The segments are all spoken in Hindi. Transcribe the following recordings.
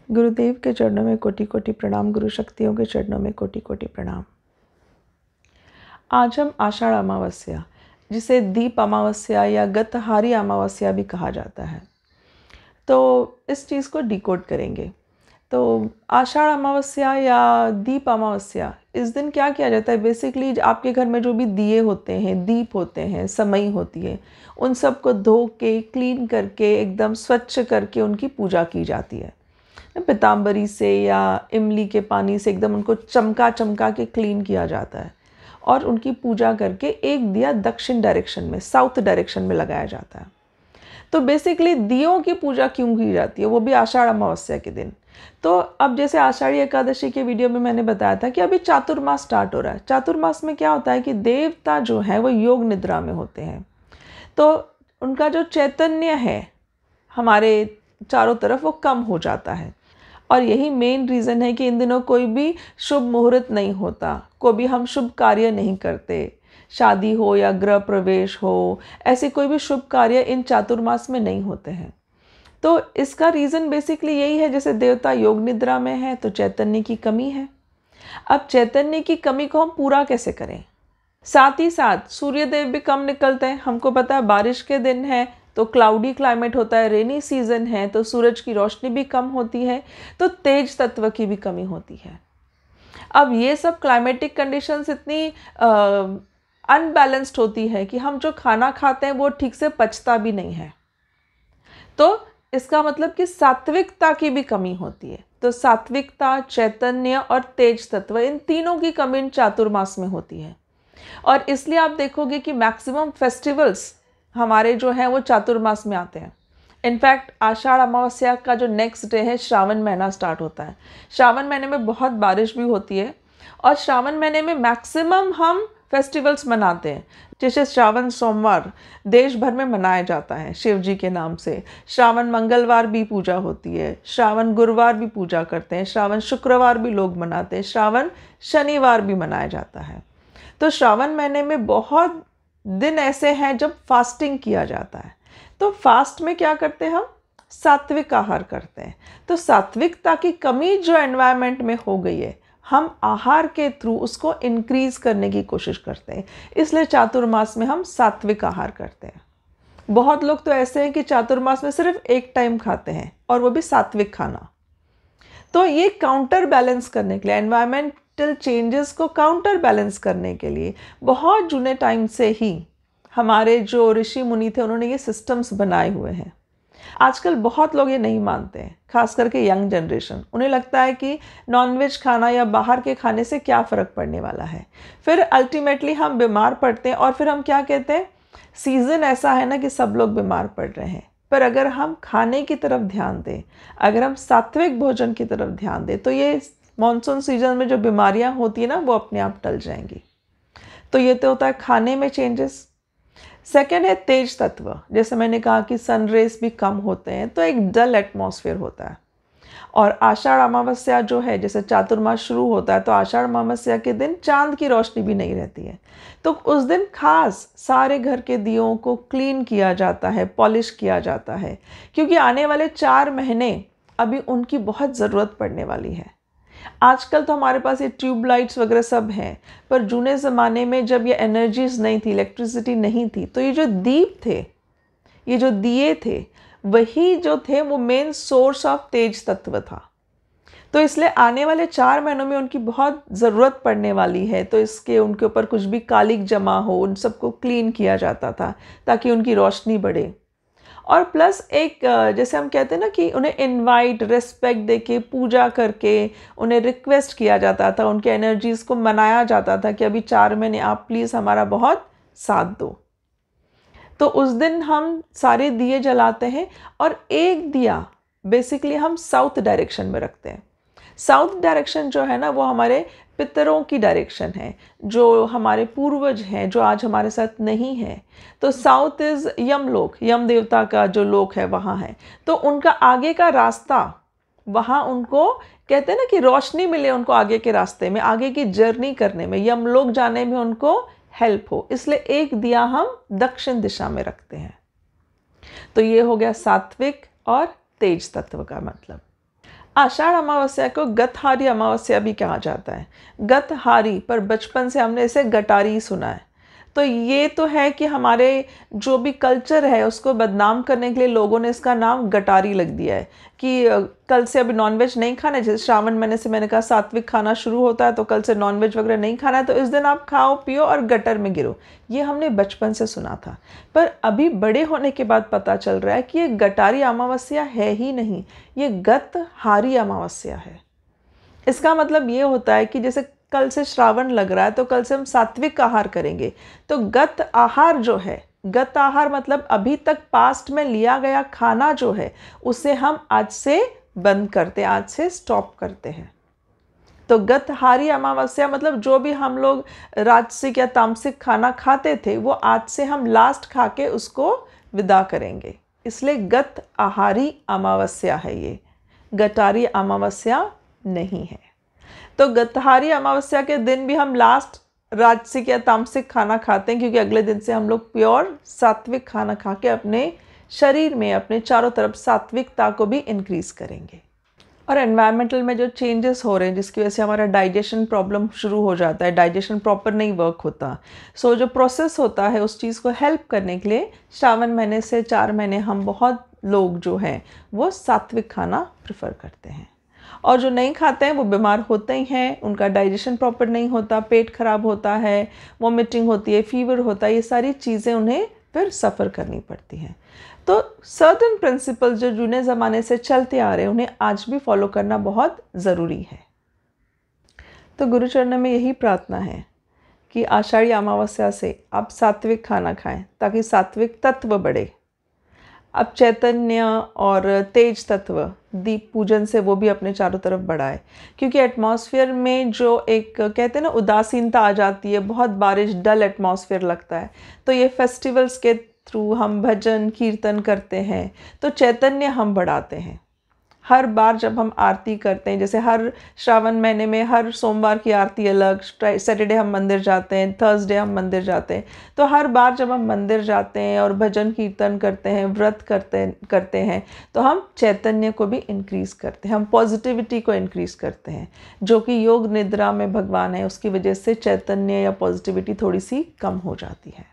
गुरुदेव के चरणों में कोटि कोटि प्रणाम, गुरु शक्तियों के चरणों में कोटि कोटि प्रणाम। आज हम आषाढ़ अमावस्या, जिसे दीप अमावस्या या गतहारी अमावस्या भी कहा जाता है, तो इस चीज़ को डिकोड करेंगे। तो आषाढ़ अमावस्या या दीप अमावस्या, इस दिन क्या किया जाता है? बेसिकली आपके घर में जो भी दिए होते हैं, दीप होते हैं, समई होती है, उन सब को धो के क्लीन करके एकदम स्वच्छ करके उनकी पूजा की जाती है। पीताम्बरी से या इमली के पानी से एकदम उनको चमका चमका के क्लीन किया जाता है और उनकी पूजा करके एक दिया दक्षिण डायरेक्शन में, साउथ डायरेक्शन में लगाया जाता है। तो बेसिकली दियों की पूजा क्यों की जाती है, वो भी आषाढ़ अमावस्या के दिन? तो अब जैसे आषाढ़ी एकादशी के वीडियो में मैंने बताया था कि अभी चातुर्मास स्टार्ट हो रहा है। चातुर्मास में क्या होता है कि देवता जो है वो योग निद्रा में होते हैं, तो उनका जो चैतन्य है हमारे चारों तरफ वो कम हो जाता है। और यही मेन रीज़न है कि इन दिनों कोई भी शुभ मुहूर्त नहीं होता, कोई भी हम शुभ कार्य नहीं करते, शादी हो या गृह प्रवेश हो, ऐसे कोई भी शुभ कार्य इन चातुर्मास में नहीं होते हैं। तो इसका रीज़न बेसिकली यही है, जैसे देवता योग निद्रा में है तो चैतन्य की कमी है। अब चैतन्य की कमी को हम पूरा कैसे करें? साथ ही साथ सूर्यदेव भी कम निकलते हैं। हमको पता है बारिश के दिन है तो क्लाउडी क्लाइमेट होता है, रेनी सीजन है तो सूरज की रोशनी भी कम होती है, तो तेज तत्व की भी कमी होती है। अब ये सब क्लाइमेटिक कंडीशंस इतनी अनबैलेंस्ड होती है कि हम जो खाना खाते हैं वो ठीक से पचता भी नहीं है। तो इसका मतलब कि सात्विकता की भी कमी होती है। तो सात्विकता, चैतन्य और तेज तत्व, इन तीनों की कमी इन चातुर्मास में होती है। और इसलिए आप देखोगे कि मैक्सिमम फेस्टिवल्स हमारे जो हैं वो चातुर्मास में आते हैं। इनफैक्ट आषाढ़ अमावस्या का जो नेक्स्ट डे है, श्रावण महीना स्टार्ट होता है। श्रावण महीने में बहुत बारिश भी होती है और श्रावण महीने में मैक्सिमम हम फेस्टिवल्स मनाते हैं। जैसे श्रावण सोमवार देश भर में मनाया जाता है शिव जी के नाम से, श्रावण मंगलवार भी पूजा होती है, श्रावण गुरुवार भी पूजा करते हैं, श्रावण शुक्रवार भी लोग मनाते हैं, श्रावण शनिवार भी मनाया जाता है। तो श्रावण महीने में बहुत दिन ऐसे हैं जब फास्टिंग किया जाता है। तो फास्ट में क्या करते हैं हम? सात्विक आहार करते हैं। तो सात्विकता की कमी जो एनवायरनमेंट में हो गई है, हम आहार के थ्रू उसको इंक्रीज करने की कोशिश करते हैं। इसलिए चातुर्मास में हम सात्विक आहार करते हैं। बहुत लोग तो ऐसे हैं कि चातुर्मास में सिर्फ एक टाइम खाते हैं और वो भी सात्विक खाना। तो ये काउंटर बैलेंस करने के लिए, एनवायरमेंटल चेंजेस को काउंटर बैलेंस करने के लिए बहुत जूने टाइम से ही हमारे जो ऋषि मुनि थे उन्होंने ये सिस्टम्स बनाए हुए हैं। आजकल बहुत लोग ये नहीं मानते हैं, खास करके यंग जनरेशन। उन्हें लगता है कि नॉनवेज खाना या बाहर के खाने से क्या फ़र्क पड़ने वाला है। फिर अल्टीमेटली हम बीमार पड़ते हैं और फिर हम क्या कहते हैं, सीज़न ऐसा है ना कि सब लोग बीमार पड़ रहे हैं। पर अगर हम खाने की तरफ ध्यान दें, अगर हम सात्विक भोजन की तरफ ध्यान दें, तो ये मॉनसून सीजन में जो बीमारियां होती हैं ना, वो अपने आप टल जाएंगी। तो ये तो होता है खाने में चेंजेस। सेकेंड है तेज तत्व। जैसे मैंने कहा कि सन रेज भी कम होते हैं तो एक डल एटमॉस्फेयर होता है। और आषाढ़ अमावस्या जो है, जैसे चातुर्मास शुरू होता है तो आषाढ़ अमावस्या के दिन चांद की रोशनी भी नहीं रहती है। तो उस दिन खास सारे घर के दियों को क्लीन किया जाता है, पॉलिश किया जाता है, क्योंकि आने वाले 4 महीने अभी उनकी बहुत ज़रूरत पड़ने वाली है। आजकल तो हमारे पास ये ट्यूब लाइट्स वगैरह सब हैं, पर जूने ज़माने में जब ये एनर्जीज़ नहीं थी, इलेक्ट्रिसिटी नहीं थी, तो ये जो दीप थे, ये जो दिए थे, वही जो थे वो मेन सोर्स ऑफ तेज तत्व था। तो इसलिए आने वाले 4 महीनों में उनकी बहुत ज़रूरत पड़ने वाली है। तो इसके उनके ऊपर कुछ भी कालिक जमा हो, उन सबको क्लीन किया जाता था ताकि उनकी रोशनी बढ़े। और प्लस एक जैसे हम कहते हैं ना कि उन्हें इनवाइट, रिस्पेक्ट देके, पूजा करके उन्हें रिक्वेस्ट किया जाता था, उनके एनर्जीज़ को मनाया जाता था कि अभी 4 महीने आप प्लीज़ हमारा बहुत साथ दो। तो उस दिन हम सारे दिए जलाते हैं और एक दिया बेसिकली हम साउथ डायरेक्शन में रखते हैं। साउथ डायरेक्शन जो है ना, वो हमारे पितरों की डायरेक्शन है, जो हमारे पूर्वज हैं, जो आज हमारे साथ नहीं है। तो साउथ इज़ यमलोक, यम देवता का जो लोक है वहाँ है। तो उनका आगे का रास्ता, वहाँ उनको कहते हैं ना कि रोशनी मिले उनको आगे के रास्ते में, आगे की जर्नी करने में, यमलोक जाने में उनको हेल्प हो। इसलिए एक दिया हम दक्षिण दिशा में रखते हैं। तो ये हो गया सात्विक और तेज तत्व का मतलब। आषाढ़ अमावस्या को गतहारी अमावस्या भी कहा जाता है। गतहारी पर बचपन से हमने इसे गटारी सुना है। तो ये तो है कि हमारे जो भी कल्चर है उसको बदनाम करने के लिए लोगों ने इसका नाम गटारी लग दिया है कि कल से अभी नॉनवेज नहीं खाना है। जैसे श्रावण महीने से मैंने कहा सात्विक खाना शुरू होता है, तो कल से नॉनवेज वगैरह नहीं खाना है, तो इस दिन आप खाओ पियो और गटर में गिरो। ये हमने बचपन से सुना था, पर अभी बड़े होने के बाद पता चल रहा है कि ये गटारी अमावस्या है ही नहीं, ये गतहारी अमावस्या है। इसका मतलब ये होता है कि जैसे कल से श्रावण लग रहा है तो कल से हम सात्विक आहार करेंगे। तो गत आहार जो है, गत आहार मतलब अभी तक पास्ट में लिया गया खाना जो है उसे हम आज से बंद करते हैं, आज से स्टॉप करते हैं। तो गतहारी अमावस्या मतलब जो भी हम लोग राजसिक या तामसिक खाना खाते थे वो आज से हम लास्ट खा के उसको विदा करेंगे, इसलिए गत आहारी अमावस्या है ये, गटारी अमावस्या नहीं है। तो गतहारी अमावस्या के दिन भी हम लास्ट राजसिक या तामसिक खाना खाते हैं, क्योंकि अगले दिन से हम लोग प्योर सात्विक खाना खा के अपने शरीर में अपने चारों तरफ सात्विकता को भी इंक्रीज करेंगे। और एनवायरमेंटल में जो चेंजेस हो रहे हैं जिसकी वजह से हमारा डाइजेशन प्रॉब्लम शुरू हो जाता है, डाइजेशन प्रॉपर नहीं वर्क होता, सो जो प्रोसेस होता है उस चीज़ को हेल्प करने के लिए श्रावण महीने से 4 महीने हम बहुत लोग जो हैं वो सात्विक खाना प्रेफर करते हैं। और जो नहीं खाते हैं वो बीमार होते ही हैं, उनका डाइजेशन प्रॉपर नहीं होता, पेट खराब होता है, वॉमिटिंग होती है, फीवर होता है, ये सारी चीज़ें उन्हें फिर सफ़र करनी पड़ती हैं। तो सर्टेन प्रिंसिपल्स जो जूने ज़माने से चलते आ रहे हैं उन्हें आज भी फॉलो करना बहुत ज़रूरी है। तो गुरुचरण में यही प्रार्थना है कि आषाढ़ी अमावस्या से आप सात्विक खाना खाएं ताकि सात्विक तत्व बढ़े। अब चैतन्य और तेज तत्व दीप पूजन से वो भी अपने चारों तरफ बढ़ाए, क्योंकि एटमॉस्फेयर में जो एक कहते हैं ना उदासीनता आ जाती है, बहुत बारिश डल एटमॉस्फेयर लगता है, तो ये फेस्टिवल्स के थ्रू हम भजन कीर्तन करते हैं तो चैतन्य हम बढ़ाते हैं। हर बार जब हम आरती करते हैं, जैसे हर श्रावण महीने में हर सोमवार की आरती अलग, सैटरडे हम मंदिर जाते हैं, थर्सडे हम मंदिर जाते हैं, तो हर बार जब हम मंदिर जाते हैं और भजन कीर्तन करते हैं, व्रत करते हैं तो हम चैतन्य को भी इंक्रीज़ करते हैं, हम पॉजिटिविटी को इंक्रीज़ करते हैं, जो कि योग निद्रा में भगवान है उसकी वजह से चैतन्य या पॉजिटिविटी थोड़ी सी कम हो जाती है।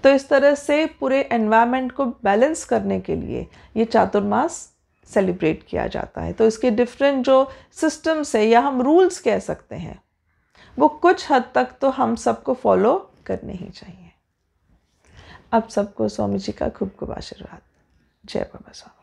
तो इस तरह से पूरे एनवायरनमेंट को बैलेंस करने के लिए ये चातुर्मास सेलिब्रेट किया जाता है। तो इसके डिफरेंट जो सिस्टम्स है या हम रूल्स कह सकते हैं वो कुछ हद तक तो हम सबको फॉलो करने ही चाहिए। अब सबको स्वामी जी का खूब खूब आशीर्वाद। जय बाबा स्वामी।